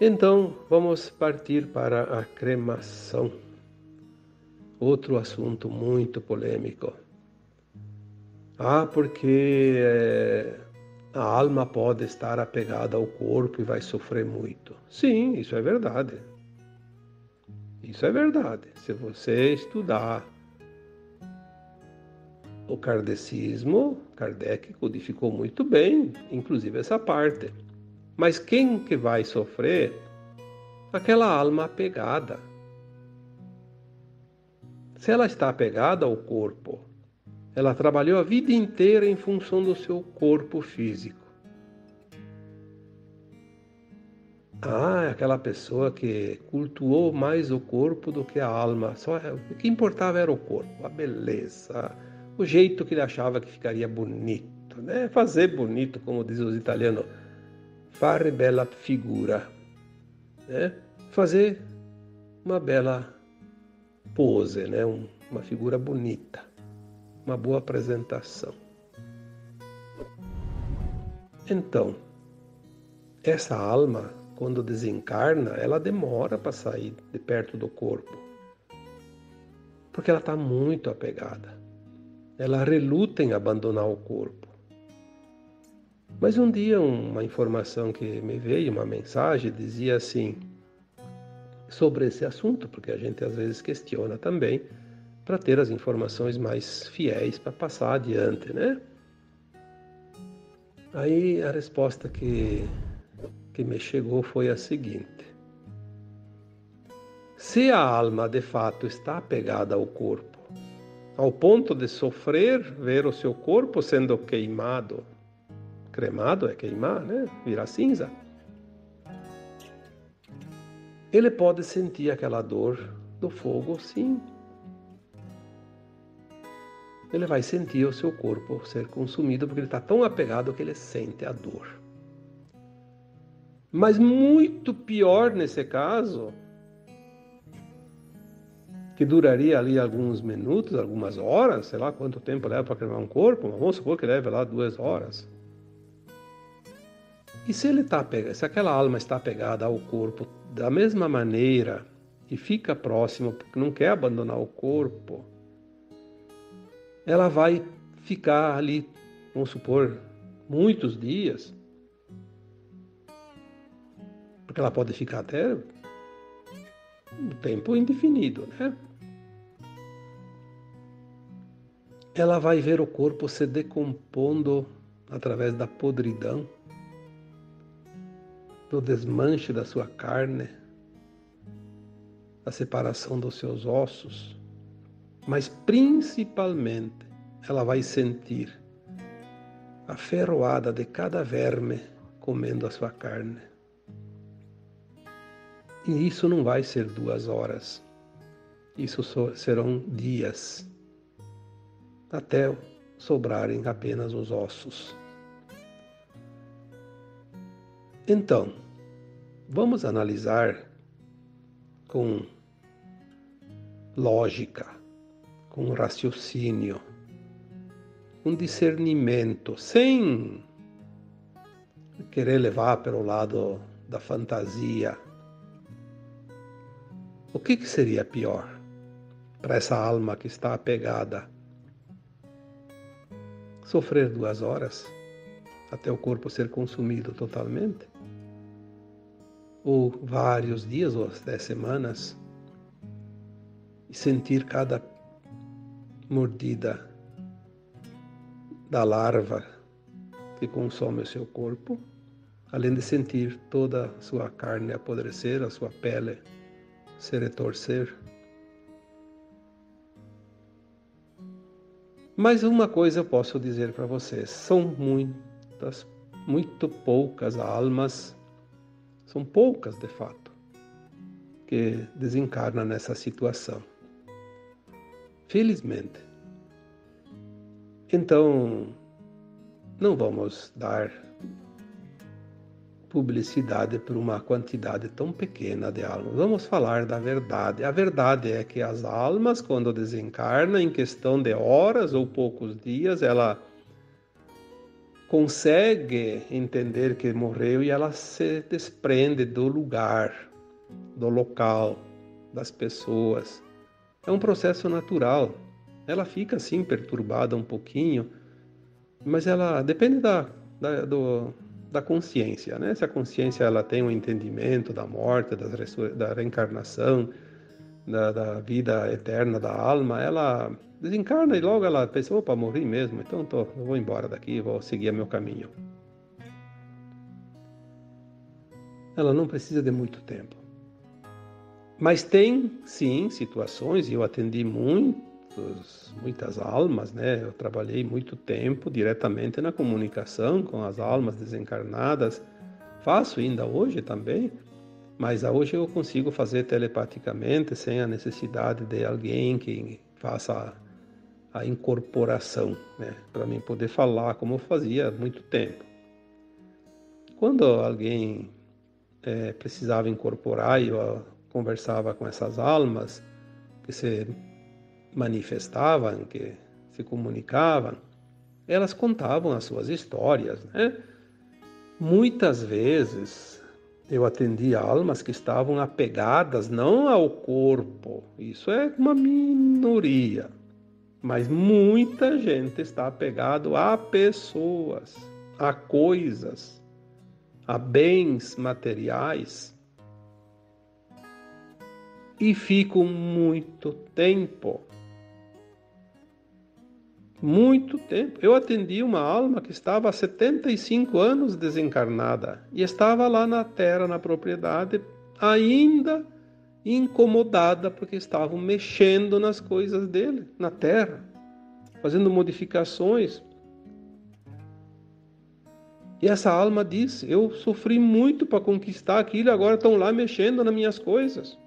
Então, vamos partir para a cremação. Outro assunto muito polêmico. Porque a alma pode estar apegada ao corpo e vai sofrer muito. Sim, isso é verdade. Isso é verdade. Se você estudar o kardecismo, Kardec codificou muito bem, inclusive essa parte. Mas quem que vai sofrer? Aquela alma apegada. Se ela está apegada ao corpo, ela trabalhou a vida inteira em função do seu corpo físico. É aquela pessoa que cultuou mais o corpo do que a alma. O que importava era o corpo, a beleza, o jeito que ele achava que ficaria bonito, né? Fazer bonito, como dizem os italianos, fare bella figura, né? Fazer uma bela pose, né? Uma figura bonita, uma boa apresentação. Então, essa alma, quando desencarna, ela demora para sair de perto do corpo, porque ela está muito apegada. Ela reluta em abandonar o corpo. Mas um dia uma informação que me veio, uma mensagem, dizia assim, sobre esse assunto, porque a gente às vezes questiona também, para ter as informações mais fiéis para passar adiante, né? Aí a resposta que me chegou foi a seguinte: se a alma de fato está apegada ao corpo, ao ponto de sofrer ver o seu corpo sendo queimado, cremado é queimar, né? Virar cinza, ele pode sentir aquela dor do fogo, sim. Ele vai sentir o seu corpo ser consumido porque ele está tão apegado que ele sente a dor. Mas muito pior nesse caso, que duraria ali alguns minutos, algumas horas, sei lá quanto tempo leva para cremar um corpo, mas vamos supor que leve lá 2 horas. E se se aquela alma está apegada ao corpo da mesma maneira e fica próximo porque não quer abandonar o corpo, ela vai ficar ali, vamos supor, muitos dias, porque ela pode ficar até um tempo indefinido, né? Ela vai ver o corpo se decompondo através da podridão, do desmanche da sua carne, da separação dos seus ossos, mas principalmente ela vai sentir a ferroada de cada verme comendo a sua carne. E isso não vai ser 2 horas, isso serão dias, até sobrarem apenas os ossos. Então, vamos analisar com lógica, com raciocínio, com discernimento, sem querer levar pelo lado da fantasia. O que seria pior para essa alma que está apegada? Sofrer 2 horas até o corpo ser consumido totalmente? Ou vários dias ou até semanas e sentir cada mordida da larva que consome o seu corpo, além de sentir toda a sua carne apodrecer, a sua pele se retorcer. Mas uma coisa eu posso dizer para vocês, são muito poucas almas, são poucas de fato, que desencarnam nessa situação. Felizmente. Então, não vamos dar publicidade por uma quantidade tão pequena de almas. Vamos falar da verdade. A verdade é que as almas, quando desencarnam, em questão de horas ou poucos dias, ela consegue entender que morreu e ela se desprende do lugar, do local, das pessoas. É um processo natural. Ela fica assim perturbada um pouquinho, mas ela depende da consciência, né? Se a consciência ela tem um entendimento da morte, da reencarnação, da vida eterna da alma, ela desencarna e logo ela pensa, opa, morri mesmo, então eu vou embora daqui, vou seguir meu caminho. Ela não precisa de muito tempo. Mas tem, sim, situações, e eu atendi muitas almas, né? Eu trabalhei muito tempo diretamente na comunicação com as almas desencarnadas. Faço ainda hoje também, mas hoje eu consigo fazer telepaticamente sem a necessidade de alguém que faça a incorporação, né? Para mim poder falar como eu fazia há muito tempo. Quando alguém precisava incorporar e eu conversava com essas almas que se manifestavam, que se comunicavam, elas contavam as suas histórias, né? Muitas vezes eu atendi almas que estavam apegadas não ao corpo, isso é uma minoria, mas muita gente está apegado a pessoas, a coisas, a bens materiais e ficam muito tempo. Muito tempo. Eu atendi uma alma que estava há 75 anos desencarnada e estava lá na terra, na propriedade, ainda incomodada porque estavam mexendo nas coisas dele, na terra, fazendo modificações. E essa alma disse, eu sofri muito para conquistar aquilo, agora estão lá mexendo nas minhas coisas.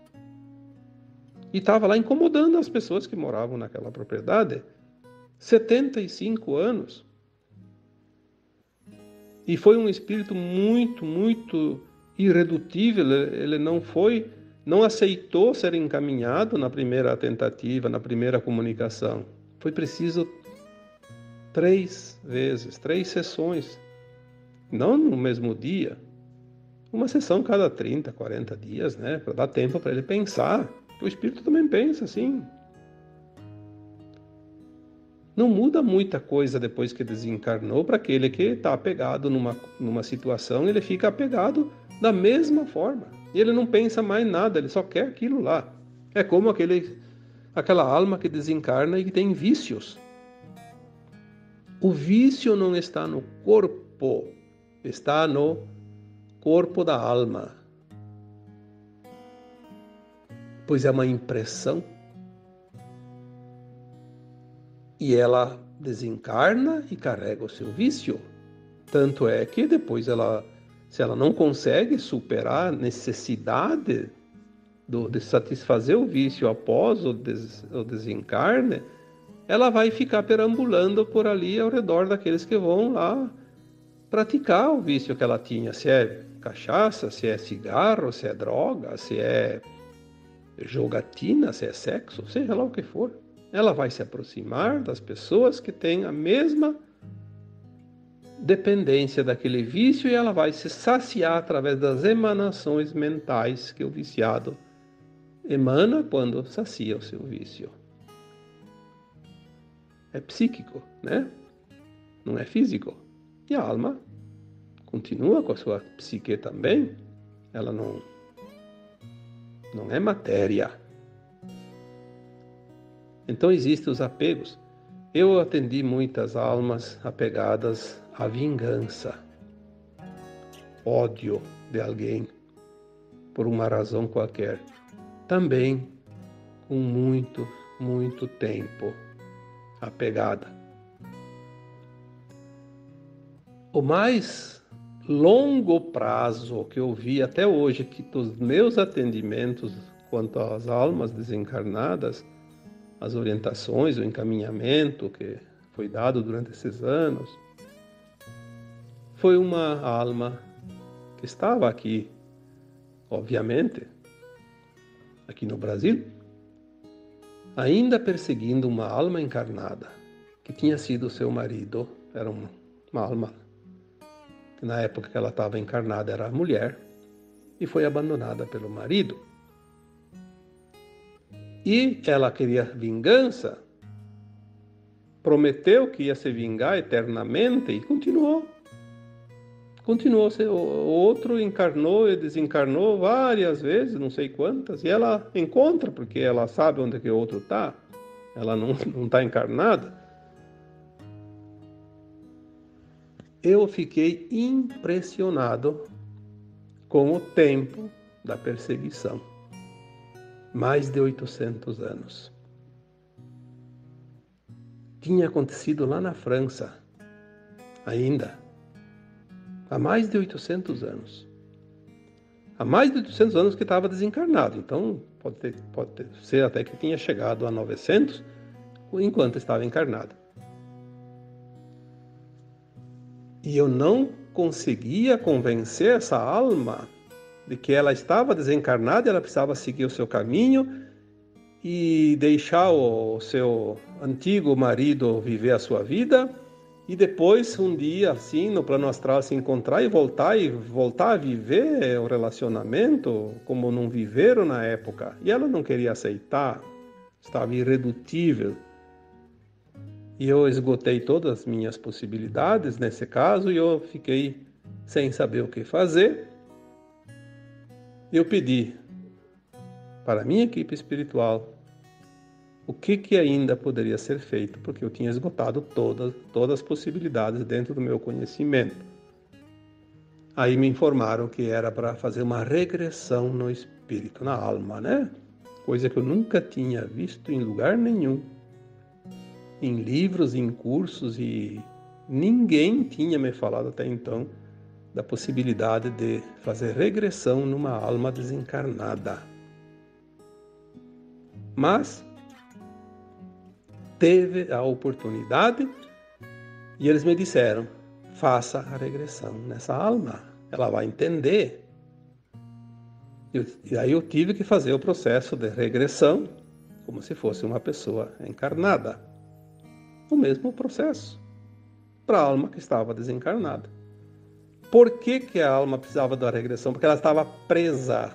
E estava lá incomodando as pessoas que moravam naquela propriedade. 75 anos. E foi um espírito muito, muito irredutível. Ele não aceitou ser encaminhado na primeira tentativa, na primeira comunicação. Foi preciso 3 vezes, 3 sessões. Não no mesmo dia. Uma sessão cada 30, 40 dias, né? Para dar tempo para ele pensar. O espírito também pensa assim. Não muda muita coisa depois que desencarnou para aquele que está apegado numa situação, ele fica apegado da mesma forma. E ele não pensa mais nada, ele só quer aquilo lá. É como aquela alma que desencarna e que tem vícios. O vício não está no corpo, está no corpo da alma. Pois é uma impressão. E ela desencarna e carrega o seu vício. Tanto é que depois se ela não consegue superar a necessidade de satisfazer o vício após o desencarne, ela vai ficar perambulando por ali ao redor daqueles que vão lá praticar o vício que ela tinha. Se é cachaça, se é cigarro, se é droga, se é jogatina, se é sexo, seja lá o que for. Ela vai se aproximar das pessoas que têm a mesma dependência daquele vício e ela vai se saciar através das emanações mentais que o viciado emana quando sacia o seu vício. É psíquico, né? Não é físico. E a alma continua com a sua psique também. Ela não é matéria. Então existem os apegos. Eu atendi muitas almas apegadas à vingança, ódio de alguém, por uma razão qualquer. Também com muito, muito tempo apegada. O mais longo prazo que eu vi até hoje, que dos meus atendimentos quanto às almas desencarnadas, as orientações, o encaminhamento que foi dado durante esses anos, foi uma alma que estava aqui, obviamente, aqui no Brasil, ainda perseguindo uma alma encarnada, que tinha sido seu marido, era uma alma que na época que ela estava encarnada era mulher, e foi abandonada pelo marido. E ela queria vingança, prometeu que ia se vingar eternamente e continuou. Continuou, o outro encarnou e desencarnou várias vezes, não sei quantas, e ela encontra, porque ela sabe onde que o outro está, ela não está encarnada. Eu fiquei impressionado com o tempo da perseguição. Mais de 800 anos. Tinha acontecido lá na França, ainda, há mais de 800 anos. Há mais de 800 anos que estava desencarnado, então pode ser até que tinha chegado a 900 enquanto estava encarnado. E eu não conseguia convencer essa alma de que ela estava desencarnada, ela precisava seguir o seu caminho e deixar o seu antigo marido viver a sua vida e depois um dia assim no plano astral se encontrar e voltar a viver o relacionamento como não viveram na época. E ela não queria aceitar, estava irredutível. E eu esgotei todas as minhas possibilidades nesse caso e eu fiquei sem saber o que fazer. Eu pedi para a minha equipe espiritual o que ainda poderia ser feito, porque eu tinha esgotado todas as possibilidades dentro do meu conhecimento. Aí me informaram que era para fazer uma regressão no espírito, na alma, né? Coisa que eu nunca tinha visto em lugar nenhum. Em livros, em cursos, e ninguém tinha me falado até então da possibilidade de fazer regressão numa alma desencarnada. Mas teve a oportunidade e eles me disseram: faça a regressão nessa alma, ela vai entender. E aí eu tive que fazer o processo de regressão como se fosse uma pessoa encarnada. O mesmo processo para a alma que estava desencarnada. Por que a alma precisava da regressão? Porque ela estava presa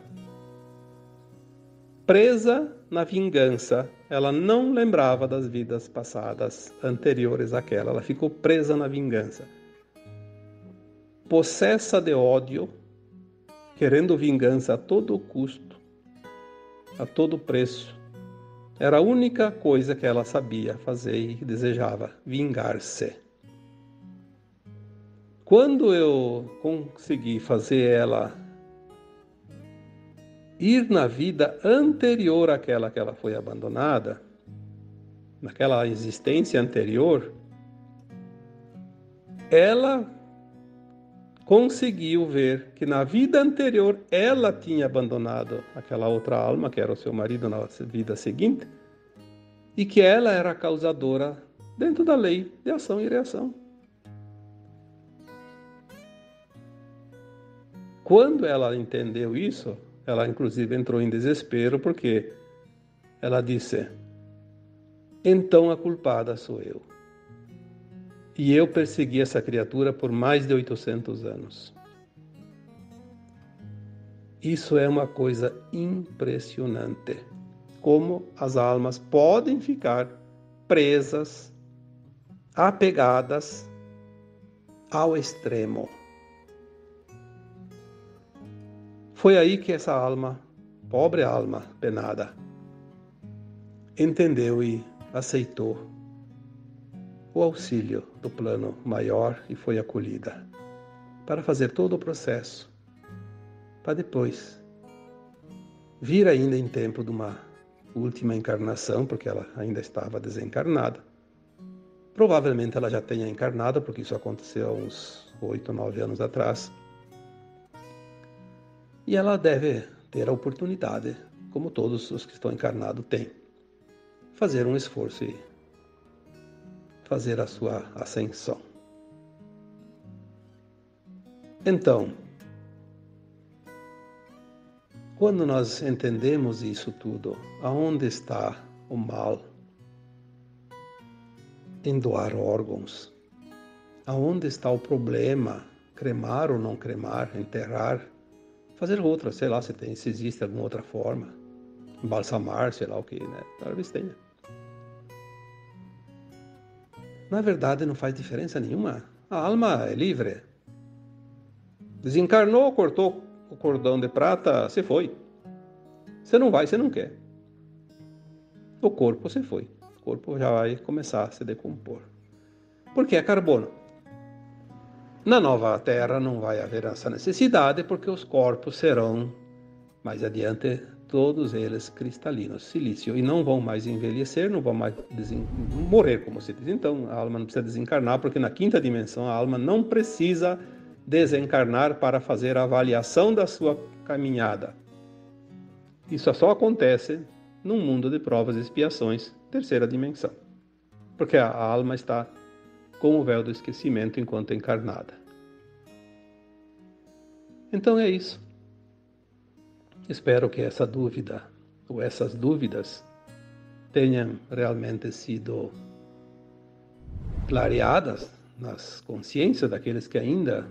na vingança. Ela não lembrava das vidas passadas anteriores àquela. Ela ficou presa na vingança. Possessa de ódio, querendo vingança a todo custo, a todo preço. Era a única coisa que ela sabia fazer e desejava, vingar-se. Quando eu consegui fazer ela ir na vida anterior àquela que ela foi abandonada, naquela existência anterior, ela conseguiu ver que na vida anterior ela tinha abandonado aquela outra alma, que era o seu marido na vida seguinte, e que ela era a causadora dentro da lei de ação e reação. Quando ela entendeu isso, ela inclusive entrou em desespero, porque ela disse: então a culpada sou eu. E eu persegui essa criatura por mais de 800 anos. Isso é uma coisa impressionante. Como as almas podem ficar presas, apegadas ao extremo. Foi aí que essa alma, pobre alma penada, entendeu e aceitou o auxílio do plano maior e foi acolhida para fazer todo o processo, para depois vir ainda em tempo de uma última encarnação, porque ela ainda estava desencarnada. Provavelmente ela já tenha encarnado, porque isso aconteceu há uns 8, 9 anos atrás. E ela deve ter a oportunidade, como todos os que estão encarnados têm, fazer um esforço e fazer a sua ascensão. Então, quando nós entendemos isso tudo, aonde está o mal em doar órgãos? Aonde está o problema cremar ou não cremar, enterrar, fazer outra, sei lá, se existe alguma outra forma, embalsamar, sei lá o que, né? Talvez tenha. Na verdade, não faz diferença nenhuma. A alma é livre. Desencarnou, cortou o cordão de prata, você foi. Você não vai, você não quer. O corpo você foi. O corpo já vai começar a se decompor. Porque é carbono. Na nova Terra não vai haver essa necessidade, porque os corpos serão, mais adiante, todos eles cristalinos, silício, e não vão mais envelhecer, não vão mais morrer, como se diz. Então, a alma não precisa desencarnar, porque na quinta dimensão a alma não precisa desencarnar para fazer a avaliação da sua caminhada. Isso só acontece num mundo de provas e expiações, terceira dimensão, porque a alma está com o véu do esquecimento enquanto encarnada. Então é isso. Espero que essa dúvida, ou essas dúvidas, tenham realmente sido clareadas nas consciências daqueles que ainda,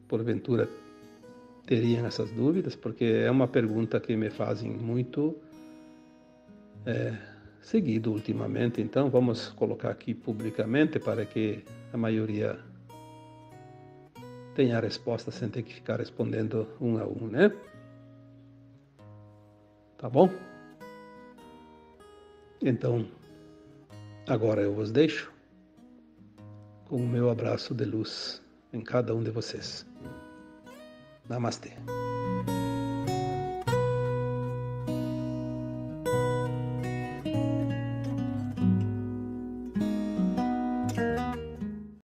porventura, teriam essas dúvidas, porque é uma pergunta que me fazem muito seguido ultimamente. Então vamos colocar aqui publicamente para que a maioria tenha a resposta sem ter que ficar respondendo um a um, né? Tá bom? Então, agora eu vos deixo com o meu abraço de luz em cada um de vocês. Namastê.